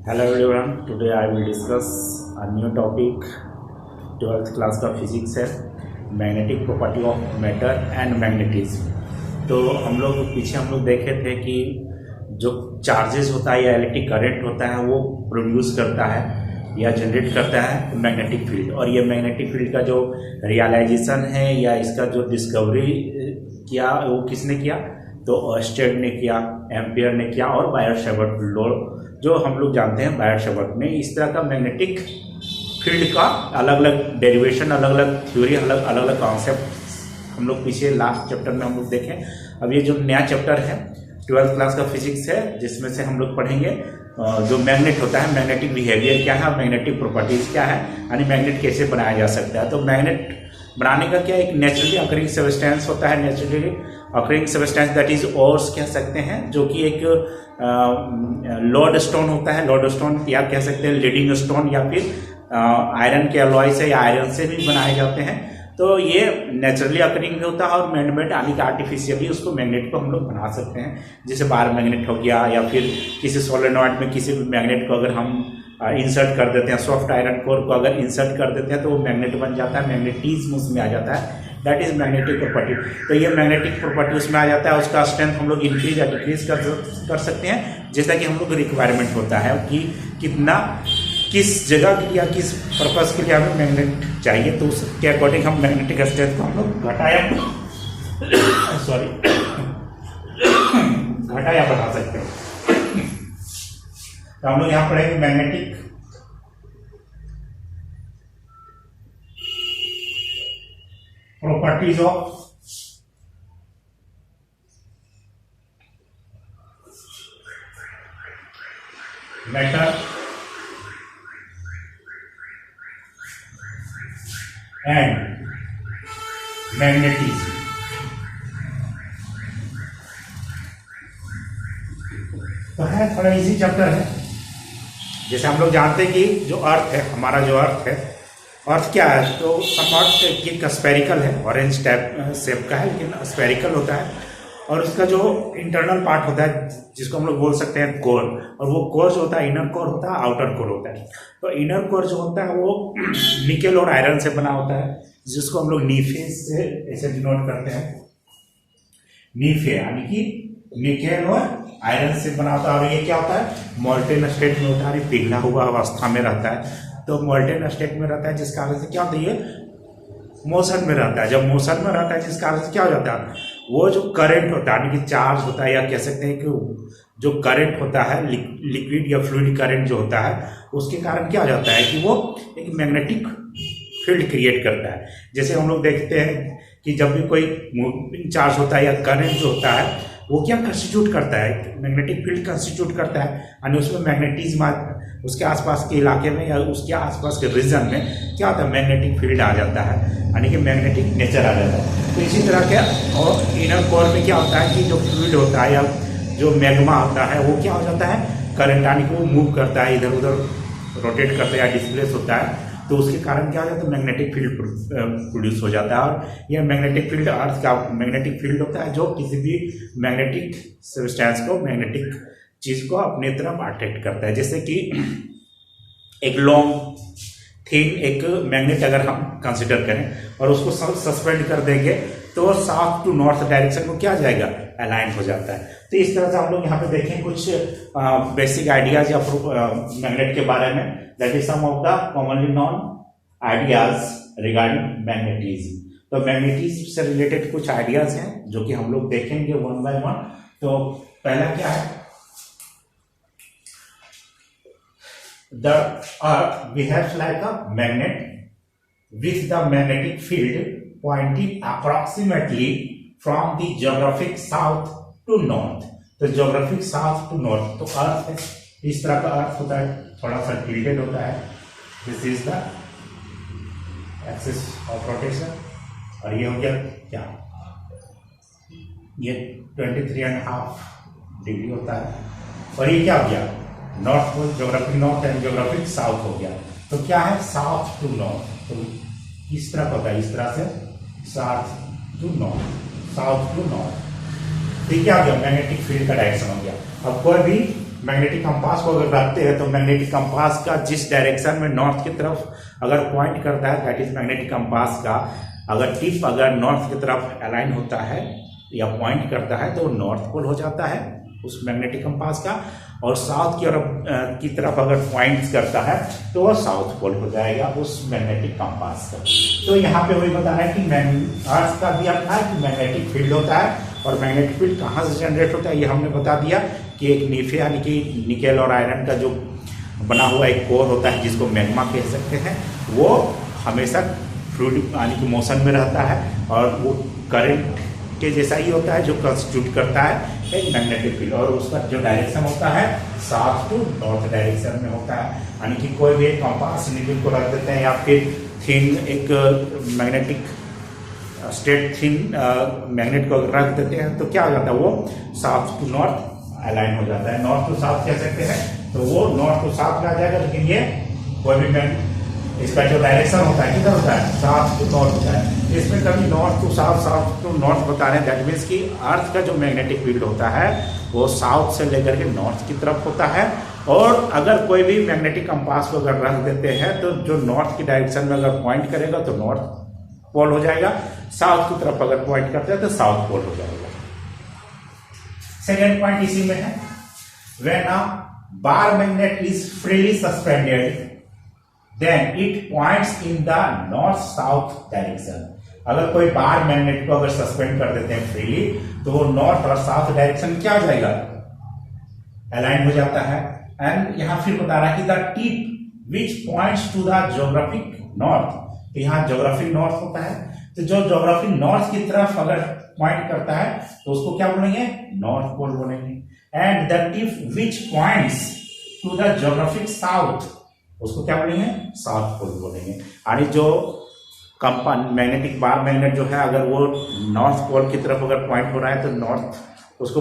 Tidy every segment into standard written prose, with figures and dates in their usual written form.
Hello everyone, today I will discuss a new topic 12th class का physics है magnetic property of matter and magnetism. तो हम लोग देखे थे कि जो चार्जेस होता है या इलेक्ट्रिक करंट होता है वो प्रोड्यूस करता है या जनरेट करता है मैग्नेटिक फील्ड। और ये मैग्नेटिक फील्ड का जो रियलाइजेशन है या इसका जो डिस्कवरी किया वो किसने किया, तो ऑर्स्टेड ने किया, एम्पियर ने किया और बायर-सावर्त लॉ जो हम लोग जानते हैं बायर-सावर्त ने। इस तरह का मैग्नेटिक फील्ड का अलग अलग डेरिवेशन, अलग अलग थ्योरी, अलग अलग कॉन्सेप्ट हम लोग पीछे लास्ट चैप्टर में हम लोग देखें। अब ये जो नया चैप्टर है 12th क्लास का फिजिक्स है, जिसमें से हम लोग पढ़ेंगे जो मैग्नेट होता है, मैग्नेटिक बिहेवियर क्या है, मैग्नेटिक प्रॉपर्टीज क्या है, यानी मैग्नेट कैसे बनाया जा सकता है। तो मैग्नेट बनाने का क्या एक नेचुरली अकरिंग सब्सटेंस होता है, naturally occurring substance that is ores कह सकते हैं, जो कि एक लोड स्टोन होता है, लोड स्टोन या कह सकते हैं लीडिंग स्टोन, या फिर आयरन के अलॉय से या आयरन से भी बनाए जाते हैं। तो ये नेचुरली अकरिंग भी होता है और मैनमेड यानी कि आर्टिफिशियली उसको मैग्नेट को हम लोग बना सकते हैं। जैसे बार मैग्नेट हो गया, या फिर किसी सोलेनॉइड में किसी भी मैग्नेट को अगर हम इंसर्ट कर देते हैं, सॉफ्ट आयरन कोर को अगर इंसर्ट कर देते हैं तो वो मैग्नेट बन जाता है, मैग्नेटिज्म उसमें आ जाता है, दैट इज मैग्नेटिक प्रॉपर्टी। तो ये मैग्नेटिक प्रॉपर्टी उसमें आ जाता है, उसका स्ट्रेंथ हम लोग इंक्रीज या डिक्रीज कर सकते हैं, जैसा कि हम लोग रिक्वायरमेंट होता है कि कितना किस जगह के लिए या किस पर्पज के लिए हमें मैग्नेट चाहिए, तो उसके अकॉर्डिंग हम मैग्नेटिक स्ट्रेंथ को हम लोग घटाया बढ़ा सकते हैं। तो हम लोग यहाँ पढ़ेंगे magnetic properties of matter and magnetism. तो है थोड़ा इजी चैप्टर है। जैसे हम लोग जानते हैं कि जो अर्थ है, हमारा जो अर्थ है, अर्थ क्या है, तो समवॉट एक स्फेरिकल है, ऑरेंज टाइप शेप का है लेकिन स्फेरिकल होता है। और उसका जो इंटरनल पार्ट होता है जिसको हम लोग बोल सकते हैं कोर, और वो कोर जो होता है इनर कोर होता है, आउटर कोर होता है। तो इनर कोर जो होता है वो निकेल और आयरन से बना होता है, जिसको हम लोग नीफे से ऐसे डिनोट करते हैं, नीफे यानी कि निकेल और आयरन से बना होता है। और ये क्या होता है, मोल्टेन स्टेट में होता है, पिघला हुआ अवस्था में रहता है। तो मोल्टेन स्टेट में रहता है जिस कारण से क्या होता है, ये मोशन में रहता है। जब मोशन में रहता है जिस कारण से क्या हो जाता है, वो जो करंट होता है यानी कि चार्ज होता है, या कह सकते हैं कि जो करंट होता है लिक्विड या फ्लूइड करंट जो होता है, उसके कारण क्या हो जाता है कि वो एक मैग्नेटिक फील्ड क्रिएट करता है। जैसे हम लोग देखते हैं कि जब भी कोई मूविंग चार्ज होता है या करंट जो होता है वो क्या कंस्टिट्यूट करता है, मैग्नेटिक फील्ड कंस्टिट्यूट करता है, यानी उसमें मैग्नेटिज्म उसके आसपास के इलाके में या उसके आसपास के रीजन में क्या होता है, मैग्नेटिक फील्ड आ जाता है, यानी कि मैग्नेटिक नेचर आ जाता है। तो इसी तरह के और इनर कोर में क्या होता है कि जो फ्लूइड होता है या जो मैग्मा होता है वो क्या हो जाता है, करंट यानी कि वो मूव करता है, इधर उधर रोटेट करता है या डिस्प्लेस होता है। तो उसके कारण क्या हो जाता है, मैग्नेटिक फील्ड प्रोड्यूस हो जाता है। और यह मैग्नेटिक फील्ड अर्थ का मैग्नेटिक फील्ड होता है जो किसी भी मैग्नेटिक सब्सटेंस को, मैग्नेटिक चीज को अपने तरफ अट्रैक्ट करता है। जैसे कि एक लॉन्ग थिन एक मैग्नेट अगर हम कंसिडर करें और उसको सस्पेंड कर देंगे तो साउथ टू नॉर्थ डायरेक्शन को क्या जाएगा, अलाइन हो जाता है। तो इस तरह से हम लोग यहाँ पे देखें कुछ बेसिक आइडियाज या मैग्नेट के बारे में, that is some of the commonly known ideas regarding magnetism. तो मैग्नेटिज्म से रिलेटेड कुछ आइडियाज हैं जो कि हम लोग देखेंगे वन बाय वन। तो पहला क्या है, the earth behaves like a magnet with the magnetic field pointing approximately from the geographic south to north। तो geographic south to north, तो अर्थ है इस तरह का अर्थ होता है, थोड़ा सा टिल्टेड होता है, this is the axis of rotation. और ये हो गया क्या, ये 23.5 डिग्री होता है। और ये क्या हो गया, नॉर्थ को geographic north and geographic south हो गया। तो क्या है, साउथ टू नॉर्थ, तो इस तरह होता है, इस तरह से south to north, south to north. तो क्या हो गया, मैग्नेटिक फील्ड का डायरेक्शन हो गया। अब कोई भी मैग्नेटिक कंपास को अगर रखते हैं तो मैग्नेटिक कंपास का जिस डायरेक्शन में नॉर्थ की तरफ अगर पॉइंट करता है, दैट इज मैग्नेटिक कंपास का अगर टिप अगर नॉर्थ की तरफ अलाइन होता है या पॉइंट करता है तो नॉर्थ पोल हो जाता है उस मैग्नेटिक कंपास का, और साउथ की तरफ अगर पॉइंट्स करता है तो वह साउथ पोल हो जाएगा उस मैग्नेटिक कंपास का। तो यहाँ पे वही बता रहा है कि अर्थ का दिया था कि मैग्नेटिक फील्ड होता है, और मैग्नेटिक फील्ड कहाँ से जनरेट होता है ये हमने बता दिया कि एक नीफे यानी कि निकेल और आयरन का जो बना हुआ एक कोर होता है जिसको मैग्मा कह सकते हैं, वो हमेशा फ्लूइड यानी कि मोशन में रहता है, और वो करंट के जैसा ही होता है जो कंस्टिट्यूट करता है एक मैग्नेटिक फील्ड, और उसका जो डायरेक्शन होता है साउथ टू नॉर्थ डायरेक्शन में होता है। यानी कि कोई भी एक कंपास निकल को रख देते हैं या फिर थिन एक मैग्नेटिक स्ट्रेट थिन मैग्नेट को रख देते हैं तो क्या हो जाता है वो साउथ टू नॉर्थ अलाइन हो जाता है। नॉर्थ टू साउथ कह सकते हैं तो वो नॉर्थ टू साउथ में आ जाएगा, लेकिन ये कोई भी इसका जो डायरेक्शन होता है किधर होता है साउथ टू नॉर्थ होता है। इसमें कभी north to south south to north बता रहे हैं, दैट मीन्स कि अर्थ का जो मैग्नेटिक फील्ड होता है वो साउथ से लेकर के नॉर्थ की तरफ होता है, और अगर कोई भी मैग्नेटिक कंपास को अगर रख देते हैं तो जो नॉर्थ की डायरेक्शन में अगर पॉइंट करेगा तो नॉर्थ पोल हो जाएगा, साउथ की तरफ अगर पॉइंट करते हैं तो साउथ पोल हो जाएगा। सेकेंड पॉइंट इसी में है, when a bar magnet is freely suspended then it points in the north south direction. अगर कोई बार मैग्नेट को अगर सस्पेंड कर देते हैं फ्रीली तो वो नॉर्थ और साउथ डायरेक्शन क्या हो जाएगा अलाइन हो जाता है। एंड यहां फिर बता रहा है कि the tip which points to the geographic north, तो यहाँ ज्योग्राफिक नॉर्थ होता है, तो जो ज्योग्राफिक नॉर्थ की तरफ अगर पॉइंट करता है तो उसको क्या बोलेंगे नॉर्थ पोल बोलेंगे। And the tip which points to the geographic south उसको क्या बोलेंगे साउथ पोल बोलेंगे। यानी जो मैग्नेटिक बार मैग्नेट जो है अगर वो नॉर्थ पोल की तरफ अगर पॉइंट हो रहा है तो नॉर्थ उसको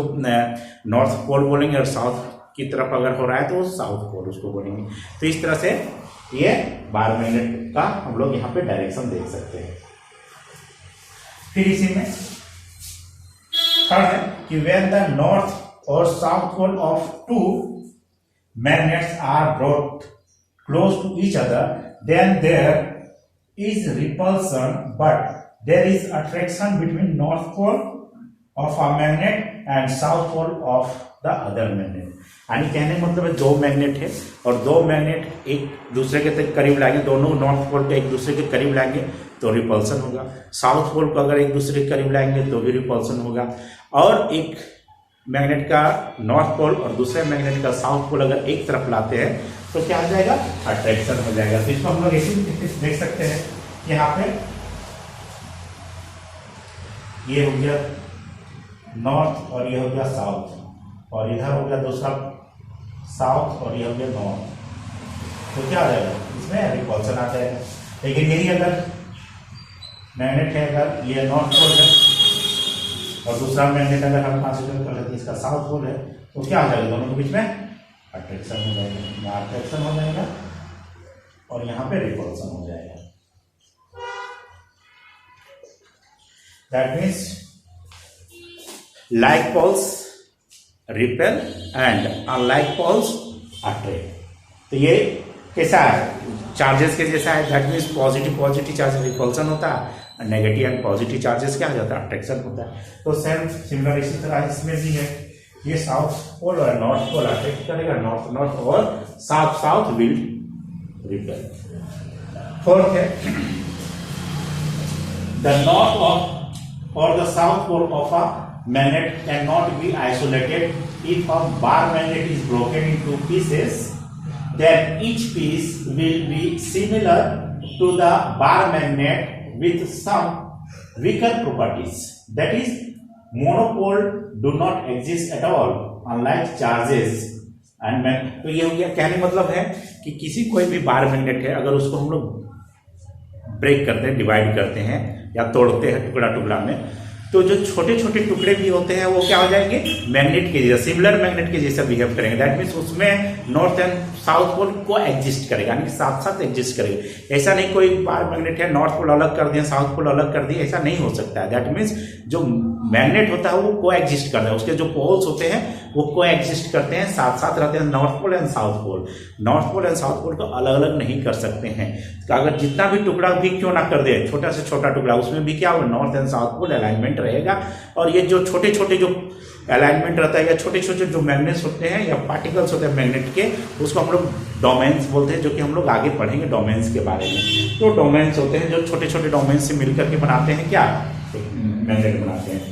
नॉर्थ पोल बोलेंगे, और साउथ की तरफ अगर हो रहा है तो साउथ पोल उसको बोलेंगे। तो इस तरह से ये बार मैग्नेट का हम लोग यहाँ पे डायरेक्शन देख सकते हैं। फिर इसी में थर्ड है कि व्हेन द नॉर्थ और south pole of two magnets are brought close to each other, then there is repulsion, but there is attraction between north pole of a magnet and south pole of the other magnet। यानी कहने मतलब है दो magnet है और दो magnet एक दूसरे के करीब लाएंगे, दोनों नॉर्थ पोल को एक दूसरे के करीब लाएंगे तो रिपल्सन होगा, साउथ पोल को अगर एक दूसरे के करीब लाएंगे तो भी रिपल्सन होगा, और एक मैग्नेट का नॉर्थ पोल और दूसरे मैग्नेट का साउथ पोल अगर एक तरफ लाते हैं तो क्या हो जाएगा अट्रैक्शन हो जाएगा। तो इसको हम लोग ऐसे देख सकते हैं, यहाँ पे ये हो गया नॉर्थ और ये हो गया साउथ, और इधर हो गया दूसरा साउथ और ये हो गया नॉर्थ, तो क्या हो जाएगा इसमें रिपल्सन आ जाएगा। लेकिन यही अगर मैग्नेट है अगर ये नॉर्थ पोल है और दूसरा मैग्नेट अगर हम कंसीडर कर लेते हैं इसका साउथ पोल है तो क्या हो जाएगा दोनों के बीच में अट्रैक्शन हो जाएगा, यहाँ अट्रैक्शन हो जाएगा और यहाँ पे रिपल्सन हो जाएगा। That means like poles repel and unlike poles attract. तो ये कैसा है चार्जेस के जैसा है, that means positive positive charge repulsion होता है, नेगेटिव एंड पॉजिटिव चार्जेस क्या हो जाता है अट्रैक्शन होता है। तो सेम सिमिलर इसी तरह इसमें भी है, ये साउथ पोल और नॉर्थ पोल अट्रैक्ट करेगा, नॉर्थ नॉर्थ और south south will repel. Fourth है द नॉर्थ ऑफ और the south pole of a magnet cannot be isolated. If a bar magnet is broken into pieces, then each piece will be similar to the bar magnet with some weaker properties. That is, monopole do not exist at all, unlike charges and तो ये हो गया। कहने मतलब है कि किसी कोई भी बार मैग्नेट है अगर उसको हम लोग ब्रेक करते हैं, डिवाइड करते हैं या तोड़ते हैं टुकड़ा टुकड़ा में, तो जो छोटे छोटे टुकड़े भी होते हैं वो क्या हो जाएंगे मैग्नेट के जैसा, सिमिलर मैग्नेट के जैसा बिहेव करेंगे। दैट मीन्स उसमें नॉर्थ एंड साउथ पोल को एग्जिस्ट करेगा, यानी साथ साथ एग्जिस्ट करेगा। ऐसा नहीं कोई बार मैग्नेट है नॉर्थ पोल अलग कर दिया साउथ पोल अलग कर दिया, ऐसा नहीं हो सकता है। दैट मीन्स जो मैग्नेट होता है वो को एग्जिस्ट करता है, उसके जो पोल्स होते हैं वो को एग्जिस्ट करते हैं, साथ साथ रहते हैं, north pole and south pole. North pole and south pole को अलग अलग नहीं कर सकते हैं। तो अगर जितना भी टुकड़ा भी क्यों ना कर दे, छोटा से छोटा टुकड़ा, उसमें भी क्या होगा, north and south pole alignment रहेगा। और ये जो छोटे छोटे जो अलाइनमेंट रहता है या छोटे छोटे जो मैग्नेट्स होते हैं या पार्टिकल्स होते हैं मैग्नेट के, उसको हम लोग डोमेन्स बोलते हैं, जो कि हम लोग आगे पढ़ेंगे डोमेन्स के बारे में। तो डोमेन्स होते हैं जो छोटे छोटे डोमेन्स से मिलकर के बनाते हैं क्या, मैग्नेट बनाते हैं।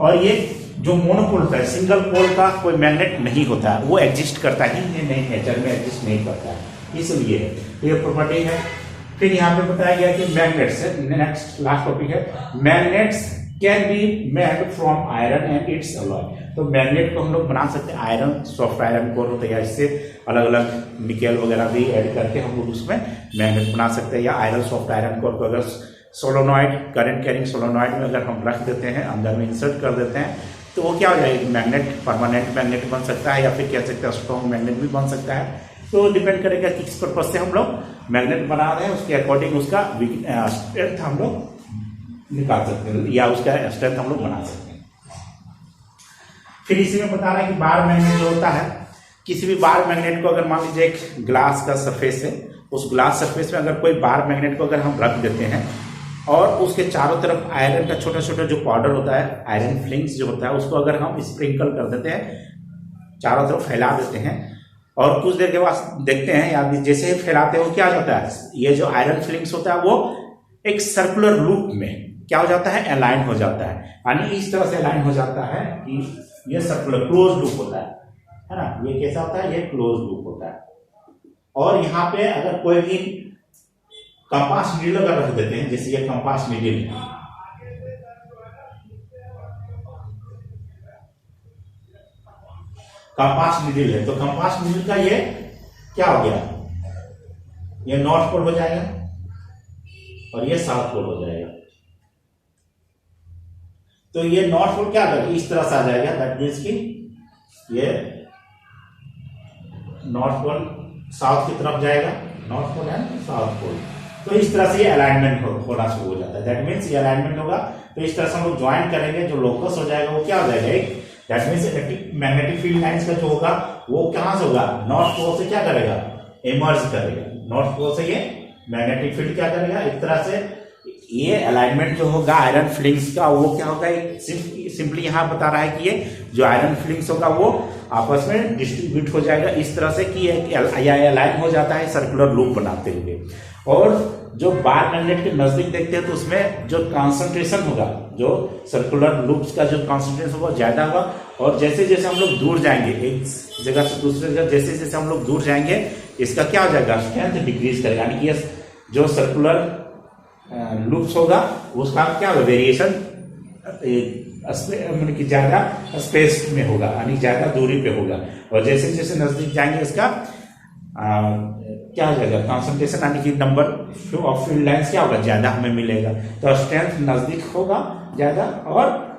और ये जो मोनोपोल होता है, सिंगल पोल का कोई मैग्नेट नहीं होता है, वो एग्जिस्ट करता ही नहीं, नेचर में एग्जिस्ट नहीं करता है, इसलिए ये प्रॉपर्टी है। फिर यहाँ पे बताया गया कि मैग्नेट्स, नेक्स्ट लास्ट टॉपिक है, magnets can be made from iron and it's alloy. तो मैग्नेट को हम लोग बना सकते हैं, आयरन, सॉफ्ट आयरन कोर होता है, या इससे अलग अलग निकेल वगैरह भी ऐड करके हम लोग उसमें मैग्नेट बना सकते हैं। या आयरन सॉफ्ट आयरन कोर को अगर सोलोनॉइड, करंट कैरिंग सोलोनॉइड में अगर हम रख देते हैं, अंदर में इंसर्ट कर देते हैं, तो वो क्या हो जाएगा, मैग्नेट, परमानेंट मैग्नेट बन सकता है, या फिर कह सकते हैं स्ट्रॉन्ग मैग्नेट भी बन सकता है। तो डिपेंड करेगा कि किस पर्पज से हम लोग मैग्नेट बना रहे हैं, उसके अकॉर्डिंग उसका स्ट्रेंथ हम लोग निकाल सकते हैं, या उसका स्ट्रेंथ हम लोग बना सकते हैं। फिर इसी में बता रहा है कि बार मैग्नेट जो होता है, किसी भी बार मैग्नेट को अगर मान लीजिए एक ग्लास का सरफेस है, उस ग्लास सरफेस में अगर कोई बार मैग्नेट को अगर हम रख देते हैं और उसके चारों तरफ आयरन का छोटा छोटा जो पाउडर होता है, आयरन फ्लिंग्स जो होता है, उसको अगर हम स्प्रिंकल कर देते हैं, चारों तरफ फैला देते हैं, और कुछ देर के बाद देखते हैं, या जैसे ही फैलाते हैं वो क्या हो जाता है, ये जो आयरन फ्लिंग्स होता है वो एक सर्कुलर लूप में क्या हो जाता है, अलाइन हो जाता है। यानी इस तरह से अलाइन हो जाता है कि ये सर्कुलर क्लोज लूप होता है ना, ये कैसा होता है, ये क्लोज लूप होता है। और यहाँ पे अगर कोई भी कंपास नीडल अगर रख देते हैं, जैसे ये कंपास नीडल है, कंपास नीडल है, तो कंपास नीडल का ये क्या हो गया, ये नॉर्थ पोल हो जाएगा और ये साउथ पोल हो जाएगा। तो ये नॉर्थ पोल क्या होगा, इस तरह से आ जाएगा, दैट मीन्स कि ये नॉर्थ पोल साउथ की तरफ जाएगा, north pole and south pole. तो इस तरह से ये अलाइनमेंट होना शुरू हो जाता है, दैट मीन्स ये अलाइनमेंट होगा। तो इस तरह से हम लोग ज्वाइन करेंगे, जो लोकस हो जाएगा वो क्या हो जाएगा, एक that means magnetic field lines का जो होगा वो कहां से होगा, नॉर्थ पोल से क्या करेगा, इमर्ज करेगा, नॉर्थ पोल से ये मैग्नेटिक फील्ड क्या करेगा, एक तरह से ये अलाइनमेंट जो होगा आयरन फ्लिंग्स का, वो क्या होगा, सिंपली यहाँ बता रहा है कि ये जो आयरन फ्लिंग्स होगा वो आपस में डिस्ट्रीब्यूट हो जाएगा इस तरह से कि ये अलाइन हो जाता है सर्कुलर लूप बनाते हुए। और जो बार मैग्नेट के नजदीक देखते हैं तो उसमें जो कॉन्सेंट्रेशन होगा, जो सर्कुलर लूप्स का जो कॉन्सेंट्रेशन होगा ज्यादा होगा, और जैसे जैसे हम लोग दूर जाएंगे एक जगह से दूसरे जगह, जैसे जैसे हम लोग दूर जाएंगे, इसका क्या हो जाएगा, स्ट्रेंथ डिक्रीज करेगा, यानी कि ये जो सर्कुलर लूप्स होगा उसका क्या होगा, वेरिएशन मतलब कि ज्यादा स्पेस में होगा, यानी ज्यादा दूरी पे होगा। और जैसे जैसे नजदीक जाएंगे इसका क्या हो जाएगा, कॉन्सेंट्रेशन यानी कि नंबर ऑफ फील्ड लाइंस क्या होगा, ज्यादा हमें मिलेगा। तो स्ट्रेंथ नजदीक होगा ज्यादा, और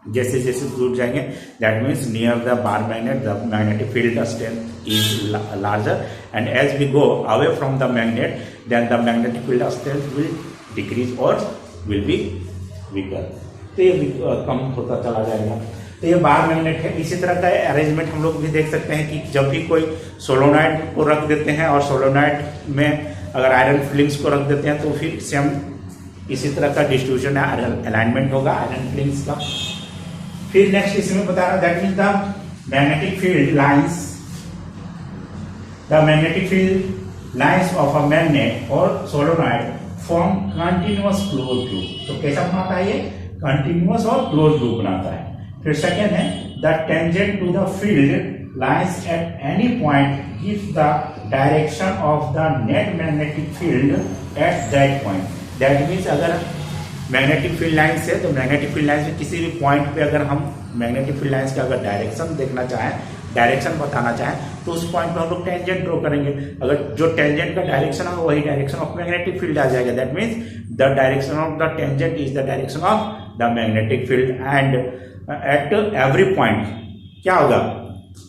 जैसे जैसे दूर जाएंगे that means near the bar magnet the magnetic field strength is larger, and as we go away from the magnet then the magnetic field strength will decrease और विल बी वीकर। तो ये कम होता चला जाएगा। तो ये बार मैग्नेट है। इसी तरह का अरेंजमेंट हम लोग भी देख सकते हैं कि जब भी कोई सोलोनॉइड को रख देते हैं और सोलोनॉइड में अगर आयरन फिलिंग्स को रख देते हैं तो फिर सेम इसी तरह का डिस्ट्रीब्यूशन है, अलाइनमेंट होगा आयरन फिलिंग्स का। फिर नेक्स्ट इसमें बता रहा that means the magnetic field lines, the magnetic field lines of a magnet और solenoid form continuous close loop. तो कैसा बनाता है ये, कंटिन्यूअस और क्लोज लूप बनाता है। फिर सेकेंड है the tangent to the field lines at any point gives the direction of the net magnetic field at that point. That means अगर मैग्नेटिक फील्ड लाइंस है तो मैग्नेटिक फील्ड लाइंस में किसी भी पॉइंट पे अगर हम मैग्नेटिक फील्ड लाइंस का अगर डायरेक्शन देखना चाहें, डायरेक्शन बताना चाहें, तो उस पॉइंट पर हम लोग टेंजेंट ड्रॉ करेंगे। अगर जो टेंजेंट का डायरेक्शन होगा वही डायरेक्शन ऑफ मैग्नेटिक फील्ड आ जाएगा। That means the direction of the tangent is the direction of the magnetic field and at every point क्या होगा,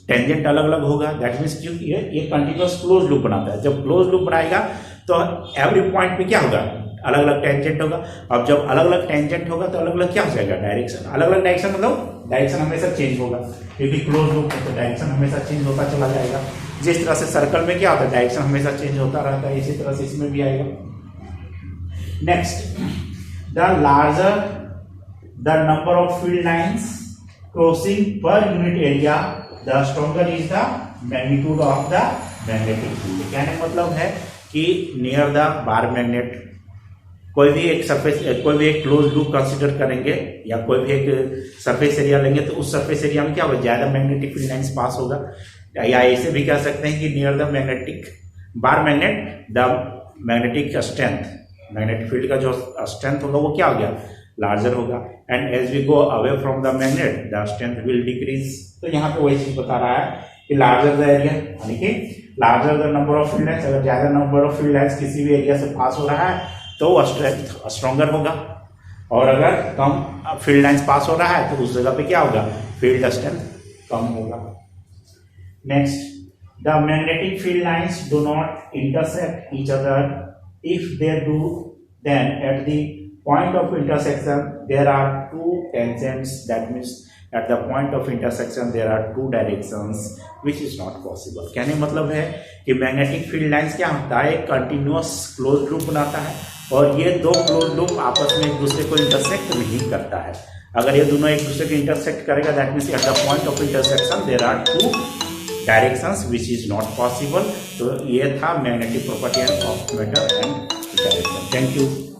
टेंजेंट अलग अलग होगा। दैट मीन्स ये कंटिन्यूअस क्लोज लूप बनाता है। जब क्लोज लूप बनाएगा तो एवरी पॉइंट पे क्या होगा, अलग अलग टेंजेंट होगा। अब जब अलग अलग टेंजेंट होगा तो अलग अलग क्या हो जाएगा, डायरेक्शन। अलग अलग डायरेक्शन मतलब डायरेक्शन हमेशा चेंज होगा, क्योंकि क्लोज लूप है तो डायरेक्शन हमेशा चेंज होता चला जाएगा। जिस तरह से सर्कल में क्या होता है, डायरेक्शन हमेशा चेंज होता रहता है, इसी तरह से इसमें भी आएगा। Next, the larger the number of field lines crossing per unit area the stronger is the magnitude of the magnetic field. कहने का मतलब है कि नियर द बार मैग्नेट कोई भी एक सरफेस, कोई भी एक क्लोज लूप कंसीडर करेंगे या कोई भी एक सरफेस एरिया लेंगे तो उस सरफेस एरिया में क्या होगा, ज्यादा मैग्नेटिक फील्ड लाइंस पास होगा। या ऐसे भी कह सकते हैं कि near the magnetic bar magnet the magnetic strength, magnetic field का जो स्ट्रेंथ होगा वो क्या हो गया, लार्जर होगा। And as we go away from the magnet the strength will decrease. तो यहाँ पे वही चीज बता रहा है कि लार्जर द एरिया, यानी कि larger the number of field lines, अगर ज्यादा नंबर ऑफ फील्ड लाइंस किसी भी एरिया से पास हो रहा है तो वो स्ट्रेंथ स्ट्रॉन्गर होगा, और अगर कम फील्ड लाइंस पास हो रहा है तो उस जगह पे क्या होगा, फील्ड स्ट्रेंथ कम होगा। Next, the magnetic field lines do not intersect each other, if they do then at the point of intersection there are two tangents, that means at the point of intersection there are two directions which is not possible। कहने मतलब है कि magnetic field lines क्या होता है, एक continuous close loop बनाता है और ये दो क्लोज लूप आपस में एक दूसरे को इंटरसेक्ट नहीं करता है। अगर ये दोनों एक दूसरे को इंटरसेक्ट करेगा that means at the point of intersection there are two directions which is not possible. तो ये था magnetic property of matter and direction. Thank you.